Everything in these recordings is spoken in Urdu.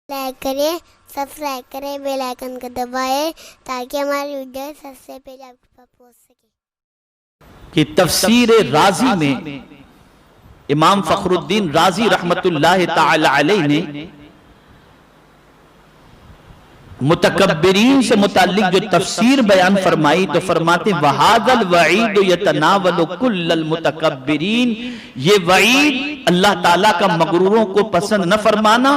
لائک کریں، سبسکرائب کریں، بیل آئیکن کو دبائیں تاکہ ہماری ویڈیو سب سے پہلے آپ کے پاس پہنچ سکے۔ کہ تفسیر رازی میں امام فخر الدین رازی رحمت اللہ تعالی علیہ نے متکبرین سے متعلق جو تفسیر بیان فرمائی تو فرماتے وَهَذَا الْوَعِيدُ يَتَنَاوَلُ كُلَّ الْمُتَكَبِّرِينَ، یہ وعید اللہ تعالیٰ کا مغروروں کو پسند نہ فرمانا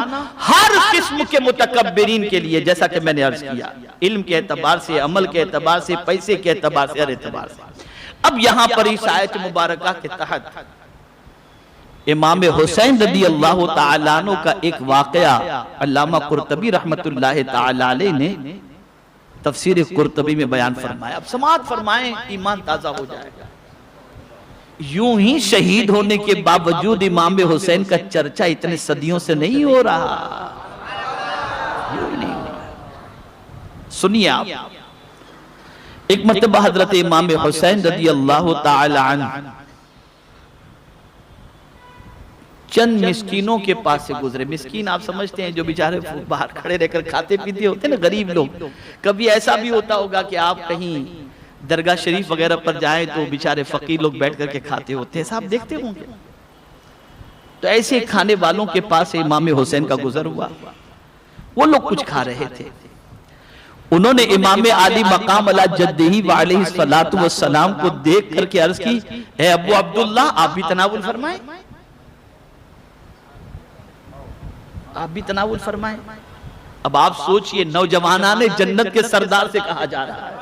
ہر قسم کے متکبرین کے لیے، جیسا کہ میں نے عرض کیا، علم کے اعتبار سے، عمل کے اعتبار سے، پیسے کے اعتبار سے، ہر اعتبار سے۔ اب یہاں پر اس آیت مبارکہ کے تحت امام حسین رضی اللہ تعالیٰ عنہ کا ایک واقعہ علامہ قرطبی رحمت اللہ تعالیٰ علیہ نے تفسیر قرطبی میں بیان فرمایا۔ اب سماعت فرمائیں، ایمان تازہ ہو جائے گا۔ یوں ہی شہید ہونے کے باوجود امام حسین کا چرچا اتنے صدیوں سے نہیں ہو رہا، سنیے آپ۔ ایک مرتبہ حضرت امام حسین رضی اللہ تعالیٰ عنہ چند مسکینوں کے پاس سے گزرے۔ مسکین آپ سمجھتے ہیں جو بیچارے باہر کھڑے رہ کر کھاتے پیتے ہوتے ہیں نا، غریب لوگ۔ کبھی ایسا بھی ہوتا ہوگا کہ آپ کہیں درگاہ شریف وغیرہ پر جائیں تو بیچارے فقیر لوگ بیٹھ کر کے کھاتے ہوتے ہیں، ایسا آپ دیکھتے ہوں گے۔ تو ایسے کھانے والوں کے پاس سے امام حسین کا گزر ہوا، وہ لوگ کچھ کھا رہے تھے۔ انہوں نے امام عالی مقام علی جدہ وعلیہ السلام کو دیکھ کر کے عرض کی، اے ابو عبداللہ آپ بھی تناول فرمائیں، آپ بھی تناول فرمائیں۔ اب آپ سوچئے، نوجوانان جنت کے سردار سے کہا جا رہا ہے،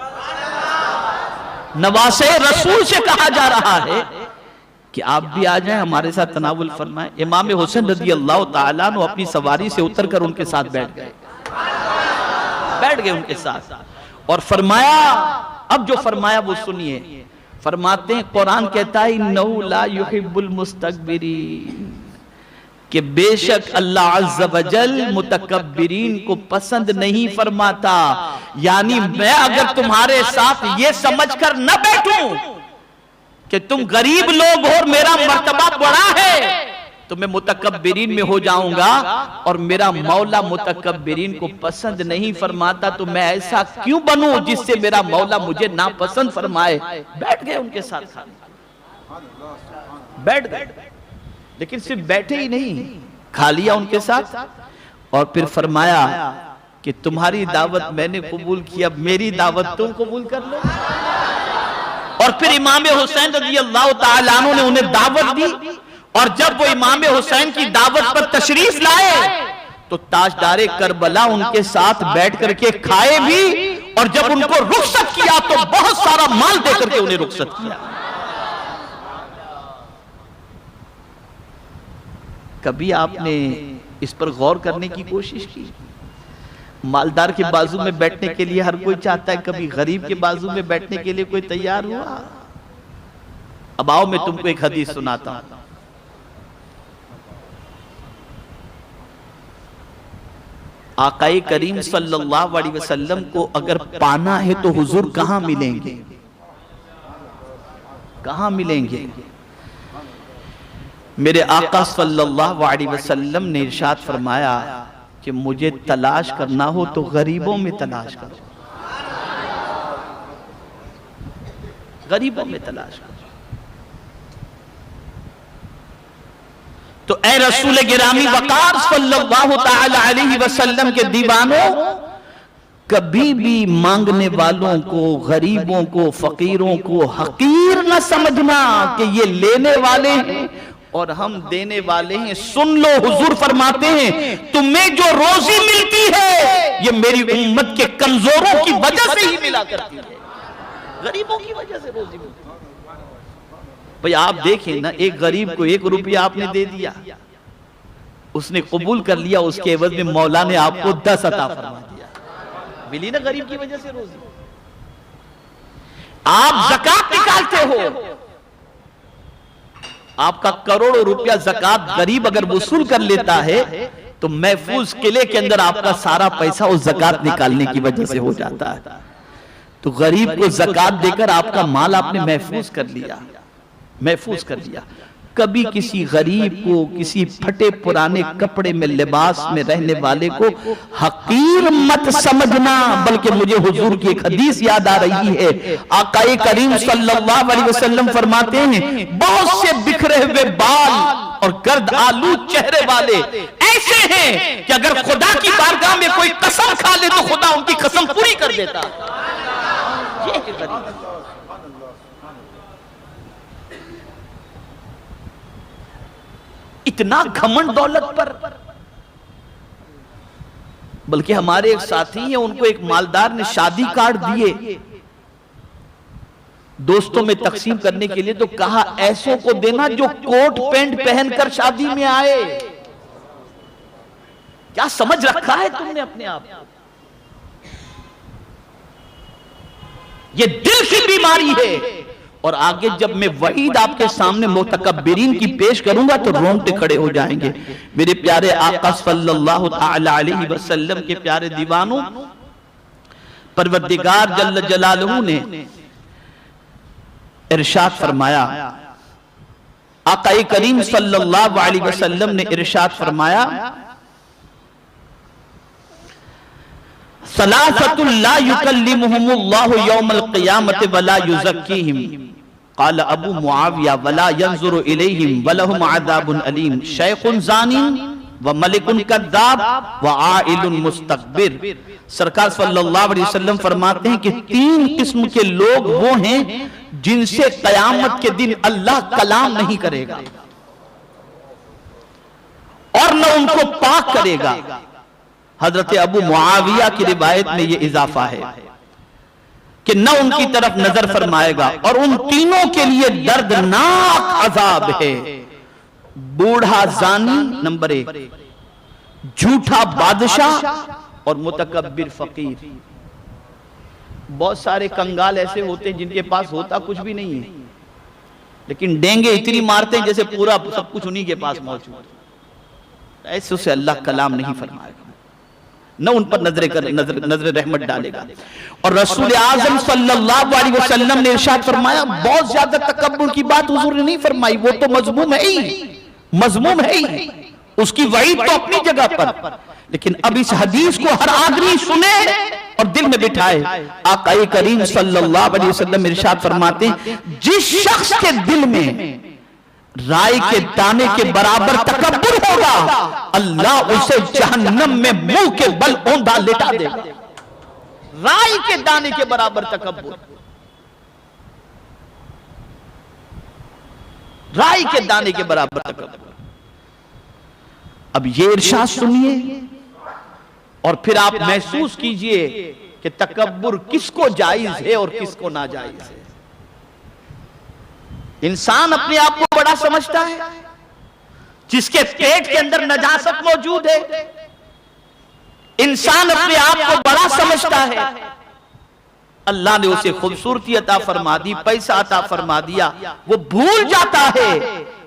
نواسے رسول سے کہا جا رہا ہے کہ آپ بھی آ جائیں ہمارے ساتھ تناول فرمائیں۔ امام حسین رضی اللہ تعالیٰ عنہ اپنی سواری سے اتر کر ان کے ساتھ بیٹھ گئے ان کے ساتھ، اور فرمایا، اب جو فرمایا وہ سنیے۔ فرماتے ہیں قرآن کہتا ہے انہو لا یحب المستکبرین، کہ بے شک اللہ عز و جل متکبرین کو پسند نہیں فرماتا۔ یعنی میں اگر تمہارے ساتھ یہ سمجھ کر نہ بیٹھوں کہ تم غریب لوگ ہو اور میرا مرتبہ بڑا ہے تو میں متکبرین میں ہو جاؤں گا، اور میرا مولا متکبرین کو پسند نہیں فرماتا تو میں ایسا کیوں بنوں جس سے میرا مولا مجھے ناپسند فرمائے۔ بیٹھ گئے ان کے ساتھ کھانے، بیٹھ گئے، لیکن صرف بیٹھے ہی نہیں، کھا لیا ان کے ساتھ، اور پھر فرمایا کہ تمہاری دعوت میں نے قبول کی، اب میری دعوت تم قبول کر لو۔ اور پھر امام حسین رضی اللہ تعالیٰ عنہ نے انہیں دعوت دی، اور جب وہ امام حسین کی دعوت پر تشریف لائے تو تاجدار کربلا ان کے ساتھ بیٹھ کر کے کھائے بھی، اور جب ان کو رخصت کیا تو بہت سارا مال دے کر کے انہیں رخصت کیا۔ کبھی آپ نے اس پر غور کرنے کی کوشش کی؟ مالدار کے بازو میں بیٹھنے کے لیے ہر کوئی چاہتا ہے، کبھی غریب کے بازو میں بیٹھنے کے لیے کوئی تیار ہوا؟ اب آؤ میں تم کو ایک حدیث سناتا ہوں۔ آقا کریم صلی اللہ علیہ وسلم کو اگر پانا ہے تو حضور کہاں ملیں گے؟ کہاں ملیں گے؟ میرے آقا صلی اللہ علیہ وسلم نے ارشاد فرمایا کہ مجھے تلاش کرنا ہو تو غریبوں میں تلاش کرو، غریبوں میں تلاش کرو۔ تو اے رسول گرامی وقار صلی اللہ تعالی علیہ وسلم کے دیوانوں، کبھی بھی مانگنے والوں کو، غریبوں کو، فقیروں کو حقیر نہ سمجھنا کہ یہ لینے والے ہیں اور ہم دینے والے ہیں۔ سن لو، حضور فرماتے ہیں تمہیں جو روزی ملتی ہے یہ میری امت کے کمزوروں کی وجہ سے ہی ملا کرتی ہے، غریبوں کی وجہ سے روزی ملتی ہے۔ بھئی آپ دیکھیں نا، ایک غریب کو 1 روپیہ آپ نے دے دیا، اس نے قبول کر لیا، اس کے عوض میں مولا نے آپ کو 10 عطا فرما دیا، ملی نا غریب کی وجہ سے روزی۔ آپ زکوٰۃ نکالتے ہو، آپ کا کروڑوں روپیہ زکوٰۃ غریب اگر وصول کر لیتا ہے تو محفوظ قلعے کے اندر آپ کا سارا پیسہ اس زکوٰۃ نکالنے کی وجہ سے ہو جاتا ہے۔ تو غریب کو زکوٰۃ دے کر آپ کا مال آپ نے محفوظ کر لیا، محفوظ کر لیا۔ کبھی کسی غریب کو، کسی پھٹے پرانے کپڑے میں لباس میں رہنے والے کو حقیر مت سمجھنا، بلکہ مجھے حضور کی ایک حدیث یاد آ رہی ہے۔ آقا کریم صلی اللہ علیہ وسلم فرماتے ہیں بہت سے بکھرے ہوئے بال اور گرد آلود چہرے والے ایسے ہیں کہ اگر خدا کی بارگاہ میں کوئی قسم کھا لے تو خدا ان کی قسم پوری کر دیتا۔ اتنا گھمنڈ دولت پر، بلکہ ہمارے ایک ساتھی ہیں، ان کو ایک مالدار نے شادی کارڈ دیے دوستوں میں تقسیم کرنے کے لیے، تو کہا ایسوں کو دینا جو کوٹ پینٹ پہن کر شادی میں آئے۔ کیا سمجھ رکھا ہے تم نے اپنے آپ؟ یہ دل کی بیماری ہے۔ اور آگے جب میں وعید آپ کے سامنے متکبرین کی پیش کروں گا تو رونگٹے کھڑے ہو جائیں گے۔ میرے پیارے آقا صلی اللہ علیہ وسلم کے پیارے دیوانوں، پروردگار جل جلالہ نے ارشاد فرمایا، آقا کریم صلی اللہ علیہ وسلم نے ارشاد فرمایا، ثلاثۃ لا یکلمہم اللہ یوم القیامۃ ولا یزکیہم، قال ابو معاویہ ولا ینظر الیہم ولہم عذاب علیم، شیخ زانی وملک کذاب وعائل مستکبر۔ سرکار صلی اللہ علیہ وسلم فرماتے ہیں کہ تین قسم کے لوگ وہ ہیں جن سے قیامت کے دن اللہ کلام نہیں کرے گا اور نہ ان کو پاک کرے گا۔ حضرت ابو معاویہ کی روایت میں یہ اضافہ ہے کہ نہ ان کی طرف نظر فرمائے گا، اور ان تینوں کے لیے دردناک عذاب ہے۔ بوڑھا زانی نمبر 1، جھوٹا بادشاہ اور متکبر فقیر۔ بہت سارے کنگال ایسے ہوتے ہیں جن کے پاس ہوتا کچھ بھی نہیں ہے، لیکن ڈینگے اتنی مارتے ہیں جیسے پورا سب کچھ انہی کے پاس موجود ہے۔ ایسے اسے اللہ کلام نہیں فرمائے گا، نہ ان پر نظر رحمت ڈالے گا۔ اور رسول اعظم صلی اللہ علیہ وسلم نے ارشاد فرمایا، بہت زیادہ تکبر کی بات حضور نے نہیں فرمائی، وہ تو مذموم ہے ہی، مذموم ہے ہی، اس کی وعید تو اپنی جگہ پر، لیکن اب اس حدیث کو ہر آدمی سنے اور دل میں بٹھائے۔ آقا کریم صلی اللہ علیہ وسلم ارشاد فرماتے ہیں، جس شخص کے دل میں رائے کے دانے کے برابر تکبر ہوگا، اللہ اسے جہنم میں منہ کے بل اوندھا لٹا دے گا۔ رائے کے دانے کے برابر تکبر، رائے کے دانے کے برابر تکبر۔ اب یہ ارشاد سنیے اور پھر آپ محسوس کیجئے کہ تکبر کس کو جائز ہے اور کس کو ناجائز ہے۔ انسان اپنے آپ کو بڑا سمجھتا ہے، جس کے پیٹ کے اندر نجاست موجود ہے۔ انسان اپنے آپ کو بڑا سمجھتا ہے، اللہ نے اسے خوبصورتی عطا فرما دی، پیسہ عطا فرما دیا، وہ بھول جاتا ہے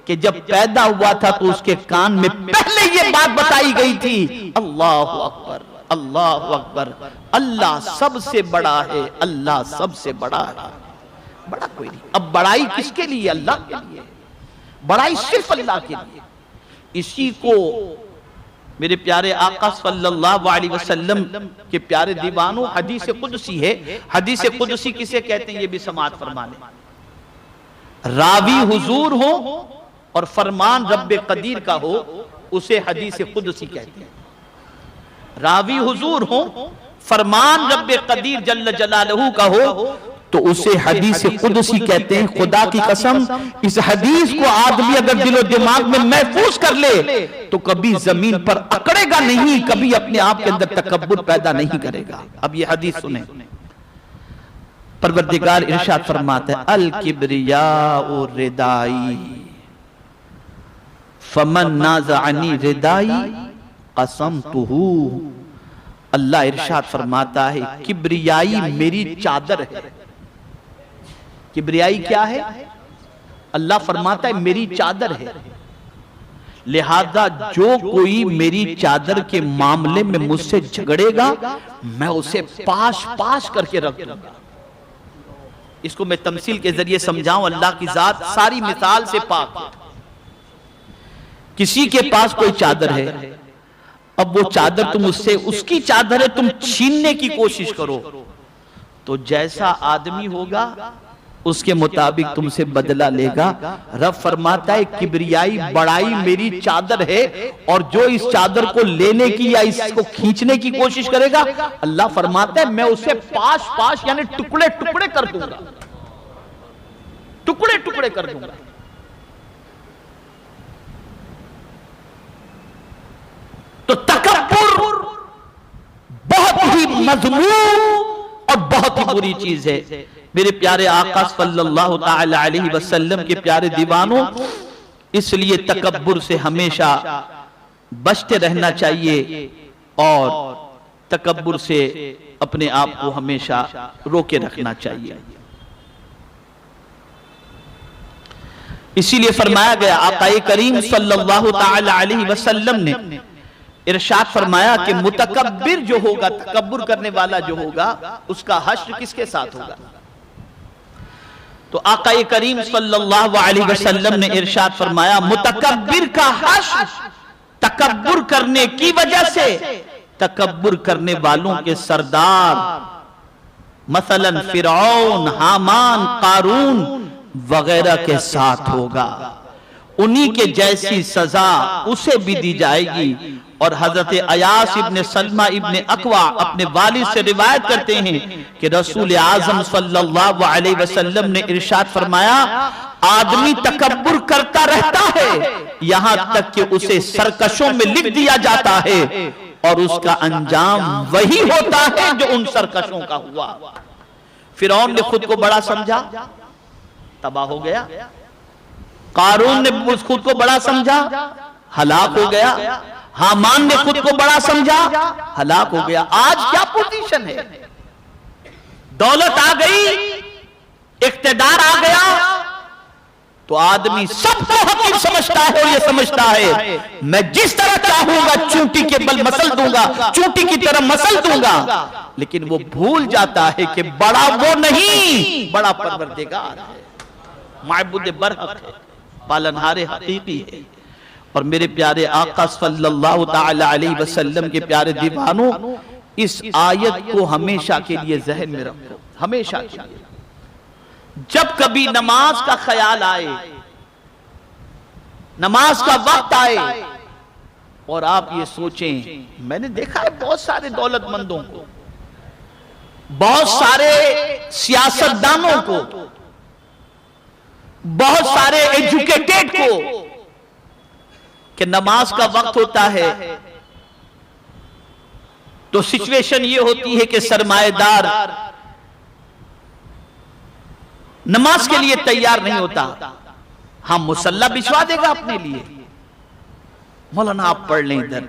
کہ جب پیدا ہوا تھا تو اس کے کان میں پہلے یہ بات بتائی گئی تھی، اللہ اکبر، اللہ اکبر، اللہ سب سے بڑا ہے، اللہ سب سے بڑا ہے، بڑا کوئی نہیں۔ اب بڑائی کس کے لیے؟ اللہ کے لیے، بڑائی صرف اللہ کے لیے۔ اسی کو میرے پیارے آقا صلی اللہ علیہ وسلم کے پیارے دیوانوں، حدیث قدسی ہے۔ حدیث قدسی کسے کہتے ہیں یہ بھی سماعت فرما لیں۔ راوی حضور ہو اور فرمان رب قدیر کا ہو، اسے حدیث قدسی کہتے ہیں۔ راوی حضور ہو، فرمان رب قدیر جل جلالہ کا ہو تو اسے حدیث قدسی کہتے ہیں۔ خدا کی قسم، اس حدیث کو آدمی اگر دل و دماغ میں محفوظ کر لے تو کبھی زمین پر اکڑے گا نہیں، کبھی اپنے آپ کے اندر تکبر پیدا نہیں کرے گا۔ اب یہ حدیث سنیں، پروردگار ارشاد فرماتا ہے، الکبریاء ردائی فمن نازعنی ردائی قسمتہ۔ اللہ ارشاد فرماتا ہے کبریائی میری چادر ہے۔ کبریائی کیا ہے؟ اللہ فرماتا ہے میری چادر ہے، لہذا جو کوئی میری چادر کے معاملے میں مجھ سے جھگڑے گا میں اسے پاش پاش کر کے رکھ دوں گا۔ اس کو میں تمثیل کے ذریعے سمجھاؤں، اللہ کی ذات ساری مثال سے پاک ہے۔ کسی کے پاس کوئی چادر ہے، اب وہ چادر تم اس سے، اس کی چادر ہے، تم چھیننے کی کوشش کرو تو جیسا آدمی ہوگا اس کے مطابق تم سے بدلہ لے گا۔ رب فرماتا ہے کبریائی بڑائی میری چادر ہے، اور جو اس چادر کو لینے کی یا اس کو کھینچنے کی کوشش کرے گا، اللہ فرماتا ہے میں اسے پاش پاش یعنی ٹکڑے ٹکڑے کر دوں گا، ٹکڑے ٹکڑے کر دوں گا۔ تو تکبر بہت ہی مذموم اور بہت ہی بری چیز ہے۔ میرے پیارے آقا صلی اللہ تعالی علیہ وسلم کے پیارے دیوانوں، اس لیے تکبر سے ہمیشہ بچتے رہنا چاہیے اور تکبر سے اپنے آپ کو ہمیشہ روکے رکھنا چاہیے۔ اسی لیے فرمایا گیا، آقا کریم صلی اللہ تعالی علیہ وسلم نے ارشاد فرمایا کہ متکبر جو ہوگا، تکبر کرنے والا جو ہوگا، اس کا حشر کس کے ساتھ ہوگا؟ تو آقا کریم صلی اللہ علیہ وسلم نے ارشاد فرمایا متکبر کا حشر تکبر کرنے کی وجہ سے تکبر کرنے والوں کے سردار مثلا فرعون، حامان، قارون وغیرہ کے ساتھ ہوگا، انہی کے جیسی سزا اسے بھی دی جائے گی۔ اور حضرت ایاس ابن سلمہ ابن اقوع اپنے والد سے روایت کرتے ہیں کہ رسول اعظم صلی اللہ علیہ وسلم نے ارشاد فرمایا آدمی تکبر کرتا رہتا ہے یہاں تک کہ اسے سرکشوں میں لکھ دیا جاتا ہے اور اس کا انجام وہی ہوتا ہے جو ان سرکشوں کا ہوا۔ فرعون نے خود کو بڑا سمجھا، تباہ ہو گیا۔ قارون نے خود کو بڑا سمجھا، ہلاک ہو گیا۔ حامان نے خود کو بڑا سمجھا، ہلاک ہو گیا۔ آج کیا پوزیشن ہے؟ دولت آ گئی، اقتدار آ گیا تو آدمی سب کو حقیر سمجھتا ہے اور یہ سمجھتا ہے میں جس طرح چاہوں گا چونٹی کے بل مسل دوں گا، چونٹی کی طرح مسل دوں گا، لیکن وہ بھول جاتا ہے کہ بڑا وہ نہیں، بڑا پروردگار ہے، معبود برحق ہے، پالنہار حقیقی ہے۔ اور میرے پیارے آقا صلی اللہ تعالی علیہ وسلم کے پیارے دیوانوں، اس آیت کو ہمیشہ کے لیے ذہن میں رکھو، ہمیشہ کے لیے۔ جب کبھی نماز کا خیال آئے، نماز کا وقت آئے اور آپ یہ سوچیں، میں نے دیکھا ہے بہت سارے دولت مندوں کو، بہت سارے سیاستدانوں کو، بہت سارے ایجوکیٹڈ کو کہ نماز کا وقت ہوتا ہے تو سچویشن یہ ہوتی ہے کہ سرمایہ دار نماز کے لیے تیار نہیں ہوتا، ہم مصلی بچھوا دے گا اپنے لیے، مولانا آپ پڑھ لیں ادھر،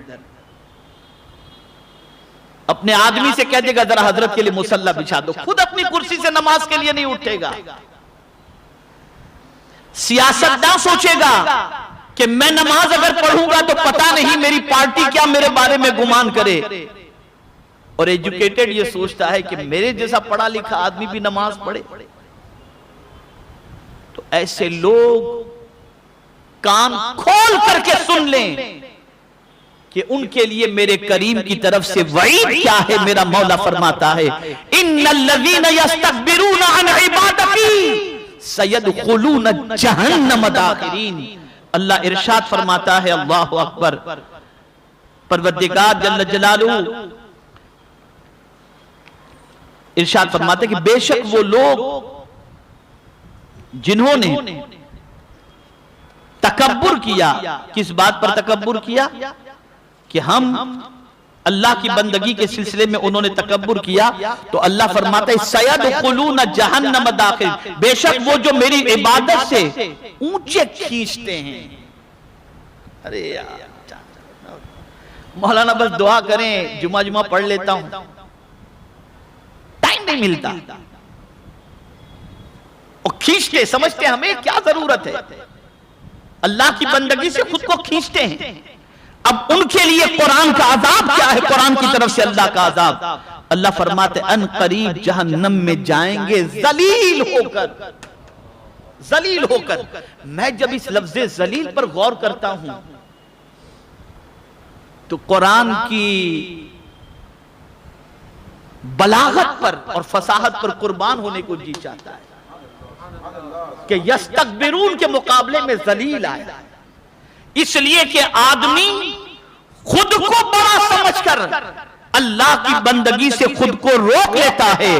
اپنے آدمی سے کہہ دے گا ذرا حضرت کے لیے مصلی بچھا دو، خود اپنی کرسی سے نماز کے لیے نہیں اٹھے گا۔ سیاستدان سوچے گا کہ میں نماز اگر پڑھوں گا تو پتہ نہیں میری پارٹی کیا میرے بارے میں گمان کرے، اور ایجوکیٹڈ یہ سوچتا ہے کہ میرے جیسا پڑھا لکھا آدمی بھی نماز پڑھے۔ تو ایسے لوگ کان کھول کر کے سن لیں کہ ان کے لیے میرے کریم کی طرف سے وعید کیا ہے۔ میرا مولا فرماتا ہے ان الذین یستکبرون عن عبادتی سیدخلون جہنم داخرین۔ اللہ ارشاد فرماتا ہے، اللہ اکبر، پروردگار جل جلالہ ارشاد فرماتا ہے کہ بے شک وہ لوگ جنہوں نے تکبر کیا، کس بات پر تکبر کیا؟ کہ ہم اللہ کی بندگی کے سلسلے میں انہوں نے تکبر کیا، تو اللہ فرماتا ہے سیدخلون جہنم داخل، بے شک وہ جو میری عبادت سے اونچے کھینچتے ہیں۔ ارے یار مولانا بس دعا کریں، جمعہ پڑھ لیتا ہوں، ٹائم نہیں ملتا، اور کھینچتے سمجھتے ہمیں کیا ضرورت ہے، اللہ کی بندگی سے خود کو کھینچتے ہیں۔ اب ان کے لیے قرآن کا عذاب کیا ہے؟ قرآن کی طرف سے اللہ کا عذاب، اللہ فرماتے ان قریب جہنم میں جائیں گے ذلیل ہو کر، ذلیل ہو کر۔ میں جب اس لفظ ذلیل پر غور کرتا ہوں تو قرآن کی بلاغت پر اور فصاحت پر قربان ہونے کو جی چاہتا ہے کہ یستکبرون کے مقابلے میں ذلیل آیا، اس لیے کہ آدمی خود کو بڑا سمجھ کر اللہ کی بندگی سے خود کو روک لیتا ہے۔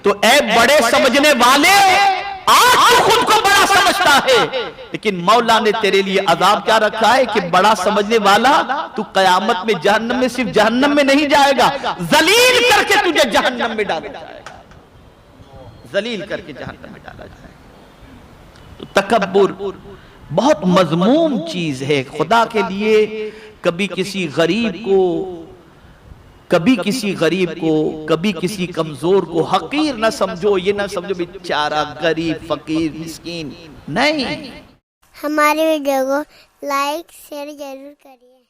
تو اے بڑے سمجھنے والے، آج تو خود کو بڑا سمجھتا ہے، لیکن مولا نے تیرے لیے عذاب کیا رکھا ہے کہ بڑا سمجھنے والا تو قیامت میں جہنم میں صرف جہنم میں نہیں جائے گا، ذلیل کر کے تجھے جہنم میں ڈالا جائے گا، ذلیل کر کے جہنم میں ڈالا جائے گا۔ تو تکبر بہت مذموم چیز ہے۔ خدا کے لیے کبھی کسی غریب کو، کبھی کسی کمزور کو حقیر نہ سمجھو، یہ نہ سمجھو بیچارہ غریب فقیر مسکین، نہیں۔ ہمارے ویڈیو کو لائک شیئر ضرور کریے۔